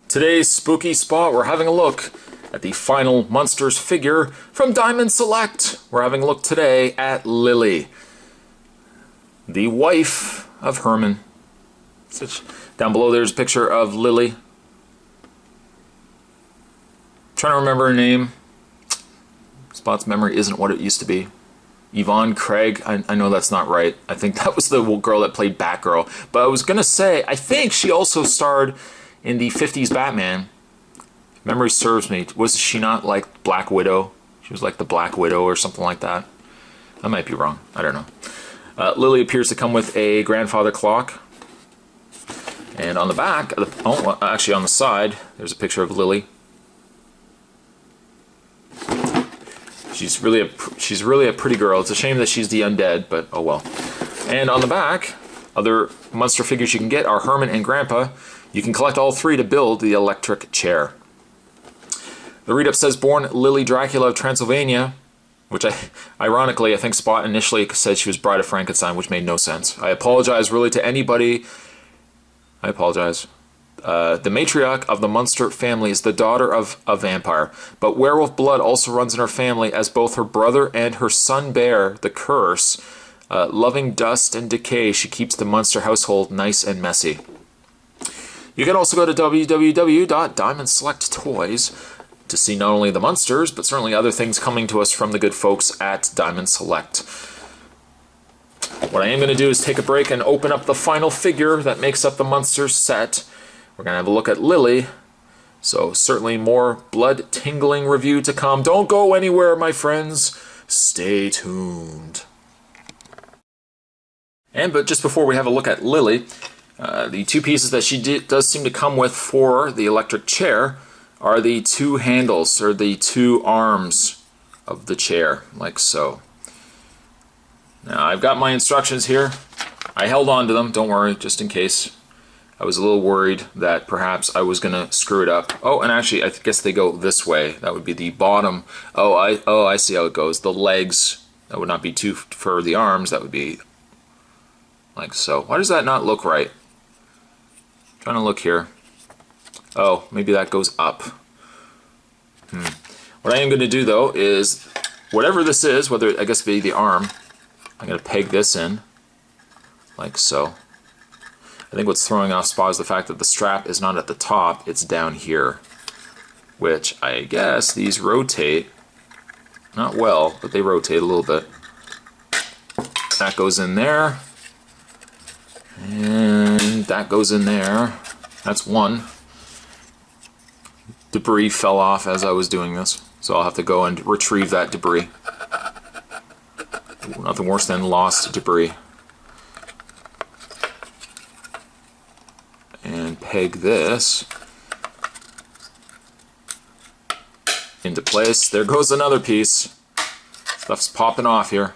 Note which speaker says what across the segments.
Speaker 1: Today's spooky spot, we're having a look at the final Munsters figure from Diamond Select. We're having a look today at Lily, the wife of Herman. Down below there's a picture of Lily. Trying to remember her name. Spot's memory isn't what it used to be. Yvonne Craig, I know that's not right. I think that was the girl that played Batgirl. But I was going to say, I think she also starred in the 50s Batman. If memory serves me. Was she not like Black Widow? She was like the Black Widow or something like that. I might be wrong. I don't know. Lily appears to come with a grandfather clock. And on the back, actually on the side, there's a picture of Lily. She's really a pretty girl. It's a shame that she's the undead, but oh well. And on the back, other Munster figures you can get are Herman and Grandpa. You can collect all three to build the electric chair. The read-up says, born Lily Dracula of Transylvania, which ironically, I think Spot initially said she was Bride of Frankenstein, which made no sense. I apologize really to anybody. I apologize. The matriarch of the Munster family is the daughter of a vampire, but werewolf blood also runs in her family, as both her brother and her son bear the curse. Loving dust and decay, she keeps the Munster household nice and messy. You can also go to www.diamondselecttoys to see not only the Munsters, but certainly other things coming to us from the good folks at Diamond Select. What I am going to do is take a break and open up the final figure that makes up the Munsters set. We're going to have a look at Lily. So certainly more blood-tingling review to come. Don't go anywhere, my friends. Stay tuned. But just before we have a look at Lily, the two pieces that she does seem to come with for the electric chair are the two handles, or the two arms of the chair, like so. Now I've got my instructions here. I held on to them, don't worry, just in case. I was a little worried that perhaps I was going to screw it up. Oh, and actually, I guess they go this way. That would be the bottom. Oh, I see how it goes. The legs, that would not be two for the arms. That would be like so. Why does that not look right? I'm trying to look here. Oh, maybe that goes up. What I am going to do, though, is whatever this is, whether I guess be the arm, I'm going to peg this in like so. I think what's throwing off Spot is the fact that the strap is not at the top, it's down here. Which, I guess, these rotate. Not well, but they rotate a little bit. That goes in there. And that goes in there. That's one. Debris fell off as I was doing this, so I'll have to go and retrieve that debris. Ooh, nothing worse than lost debris. And peg this into place. There goes another piece. Stuff's popping off here.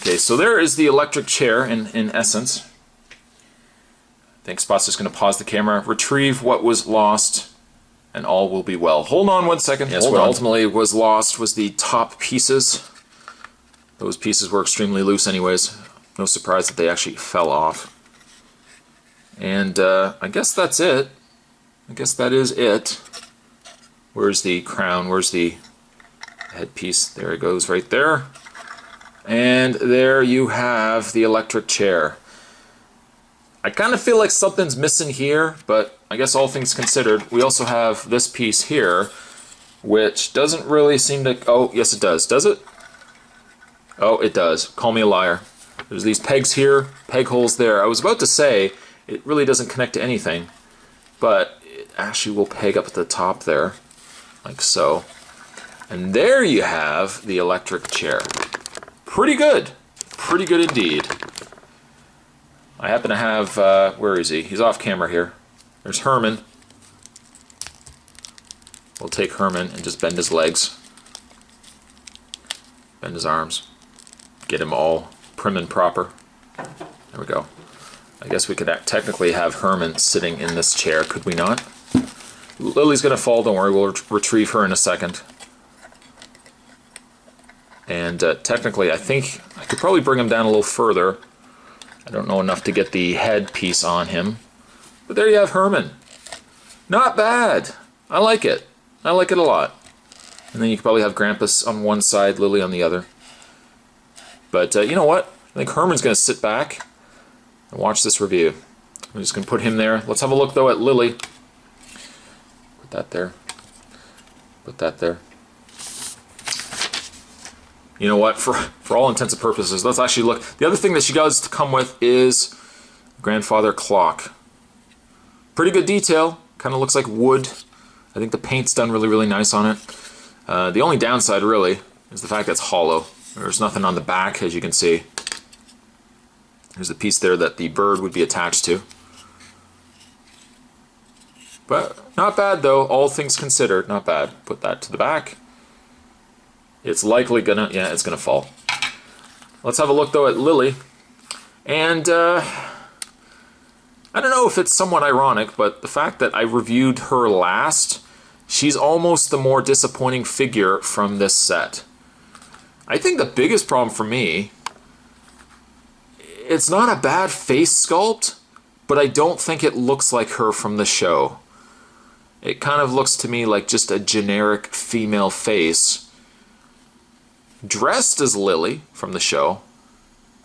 Speaker 1: Okay, so there is the electric chair in essence. I think Spot's just going to pause the camera, retrieve what was lost, and all will be well. Hold on one second. Yes, what ultimately was lost was the top pieces. Those pieces were extremely loose anyways. No surprise that they actually fell off. And I guess that's it. I guess that is it. Where's the crown? Where's the headpiece? There it goes right there. And there you have the electric chair. I kind of feel like something's missing here, but I guess all things considered, we also have this piece here, which doesn't really seem to... Oh, yes it does. Does it? Oh, it does. Call me a liar. There's these pegs here, peg holes there. I was about to say... It really doesn't connect to anything, but it actually will peg up at the top there, like so. And there you have the electric chair. Pretty good indeed. I happen to have, where is he? He's off camera here. There's Herman. We'll take Herman and just bend his legs. Bend his arms. Get him all prim and proper. There we go. I guess we could technically have Herman sitting in this chair, could we not? Lily's going to fall, don't worry, we'll retrieve her in a second. And technically, I think I could probably bring him down a little further. I don't know enough to get the head piece on him. But there you have Herman. Not bad. I like it. I like it a lot. And then you could probably have Grampus on one side, Lily on the other. But you know what? I think Herman's going to sit back and watch this review. I'm just going to put him there. Let's have a look, though, at Lily. Put that there. Put that there. You know what? For all intents and purposes, let's actually look. The other thing that she does to come with is grandfather clock. Pretty good detail. Kind of looks like wood. I think the paint's done really, really nice on it. The only downside, really, is the fact that it's hollow. There's nothing on the back, as you can see. There's the piece there that the bird would be attached to. But not bad, though. All things considered, not bad. Put that to the back. It's likely gonna, yeah, it's gonna fall. Let's have a look, though, at Lily. And I don't know if it's somewhat ironic, but the fact that I reviewed her last, she's almost the more disappointing figure from this set. I think the biggest problem for me, it's not a bad face sculpt, but I don't think it looks like her from the show. It kind of looks to me like just a generic female face, dressed as Lily from the show,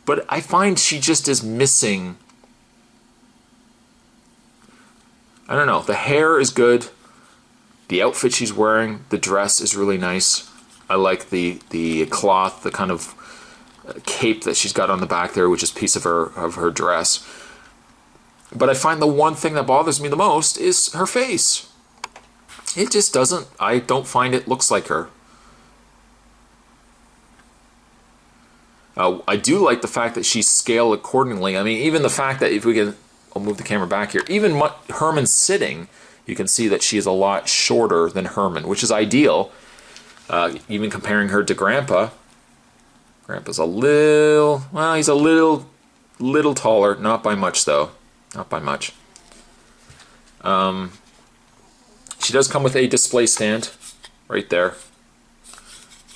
Speaker 1: but I find she just is missing. I don't know, the hair is good, the outfit she's wearing, the dress is really nice. I like the cloth, the kind of cape that she's got on the back there, which is a piece of her dress. But I find the one thing that bothers me the most is her face. It just doesn't, I don't find it looks like her. I do like the fact that she's scaled accordingly. I mean, even the fact that if we can, I'll move the camera back here, even Herman sitting, you can see that she is a lot shorter than Herman, which is ideal. Even comparing her to Grandpa. Grandpa's a little, well, he's a little taller, not by much though, not by much. She does come with a display stand right there.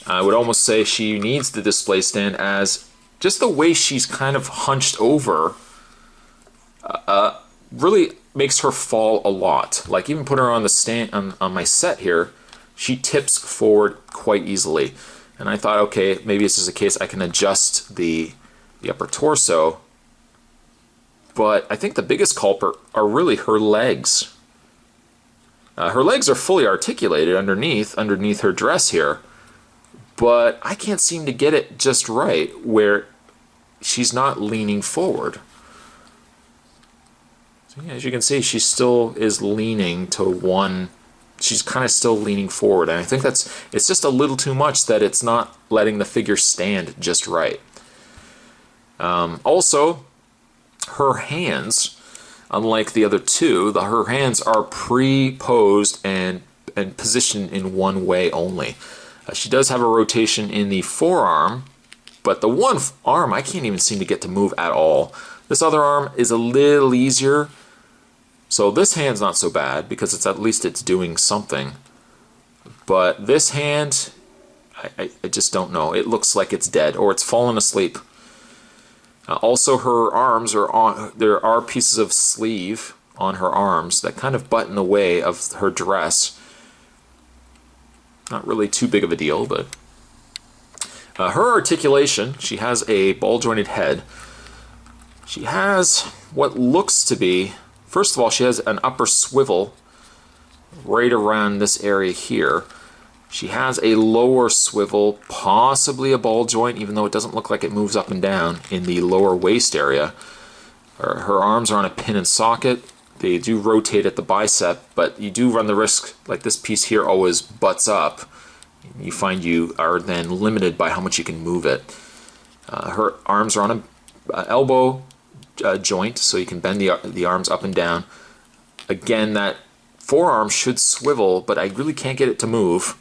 Speaker 1: I would almost say she needs the display stand, as just the way she's kind of hunched over really makes her fall a lot. Like, even put her on the stand on my set here, she tips forward quite easily. And I thought, okay, maybe this is a case I can adjust the upper torso. But I think the biggest culprit are really her legs. Her legs are fully articulated underneath her dress here. But I can't seem to get it just right where she's not leaning forward. So yeah, as you can see, she still is leaning to one. She's kind of still leaning forward, and I think it's just a little too much that it's not letting the figure stand just right. Also, her hands, unlike the other two, her hands are pre-posed and positioned in one way only. She does have a rotation in the forearm, but the one arm I can't even seem to get to move at all. This other arm is a little easier. So this hand's not so bad because it's at least it's doing something. But this hand, I just don't know. It looks like it's dead or it's fallen asleep. Also, her arms are on. There are pieces of sleeve on her arms that kind of butt in the way of her dress. Not really too big of a deal, but her articulation. She has a ball-jointed head. She has what looks to be. First of all, she has an upper swivel right around this area here. She has a lower swivel, possibly a ball joint, even though it doesn't look like it moves up and down in the lower waist area. Her arms are on a pin and socket. They do rotate at the bicep, but you do run the risk, like this piece here always butts up. You find you are then limited by how much you can move it. Her arms are on an elbow joint, so you can bend the arms up and down. Again, that forearm should swivel, but I really can't get it to move.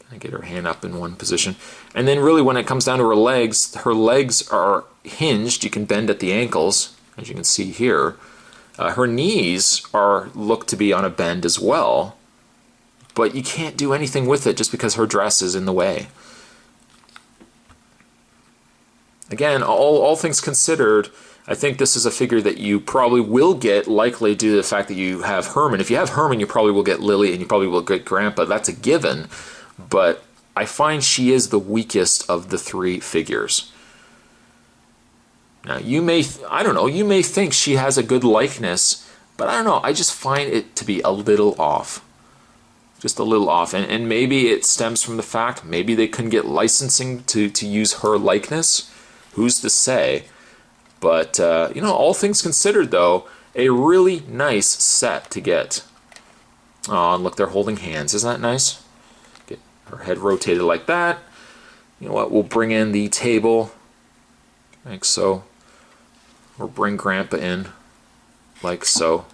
Speaker 1: I get her hand up in one position. And then really when it comes down to her legs are hinged. You can bend at the ankles, as you can see here. Her knees look to be on a bend as well, but you can't do anything with it just because her dress is in the way. Again, all things considered, I think this is a figure that you probably will get, likely due to the fact that you have Herman. If you have Herman, you probably will get Lily, and you probably will get Grandpa. That's a given. But I find she is the weakest of the three figures. Now, you may, I don't know, you may think she has a good likeness, but I don't know, I just find it to be a little off. Just a little off. And maybe it stems from the fact, maybe they couldn't get licensing to use her likeness. Who's to say? But, you know, all things considered, though, a really nice set to get. Oh, and look, they're holding hands. Isn't that nice? Get her head rotated like that. You know what? We'll bring in the table, like so. Or bring Grandpa in, like so.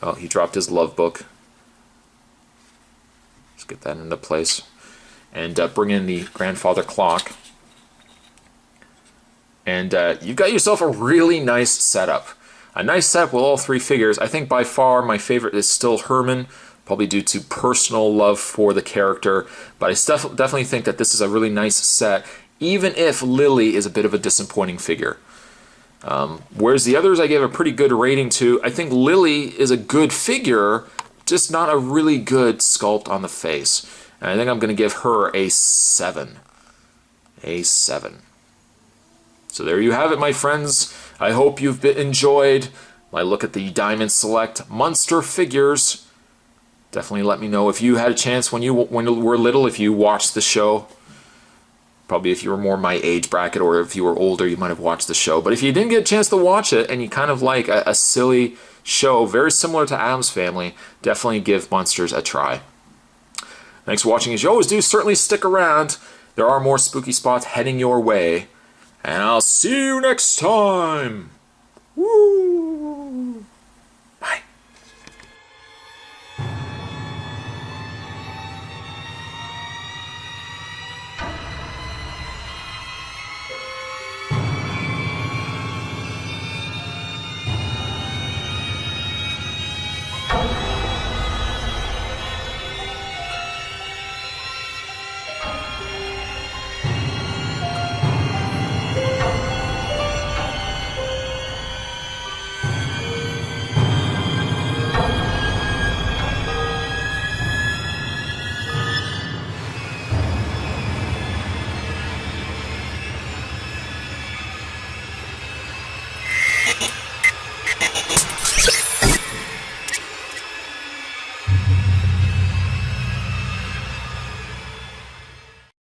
Speaker 1: Oh, he dropped his love book. Let's get that into place. And bring in the grandfather clock. And you've got yourself a really nice setup. A nice setup with all three figures. I think by far my favorite is still Herman, probably due to personal love for the character. But I definitely think that this is a really nice set, even if Lily is a bit of a disappointing figure. Whereas the others I gave a pretty good rating to. I think Lily is a good figure, just not a really good sculpt on the face. And I think I'm going to give her a 7. A 7. So there you have it, my friends. I hope you've enjoyed my look at the Diamond Select Munster figures. Definitely let me know if you had a chance when you were little, if you watched the show. Probably if you were more my age bracket, or if you were older, you might have watched the show. But if you didn't get a chance to watch it, and you kind of like a silly show, very similar to Addams Family, definitely give Munsters a try. Thanks for watching. As you always do, certainly stick around. There are more spooky spots heading your way. And I'll see you next time. Woo! Bye.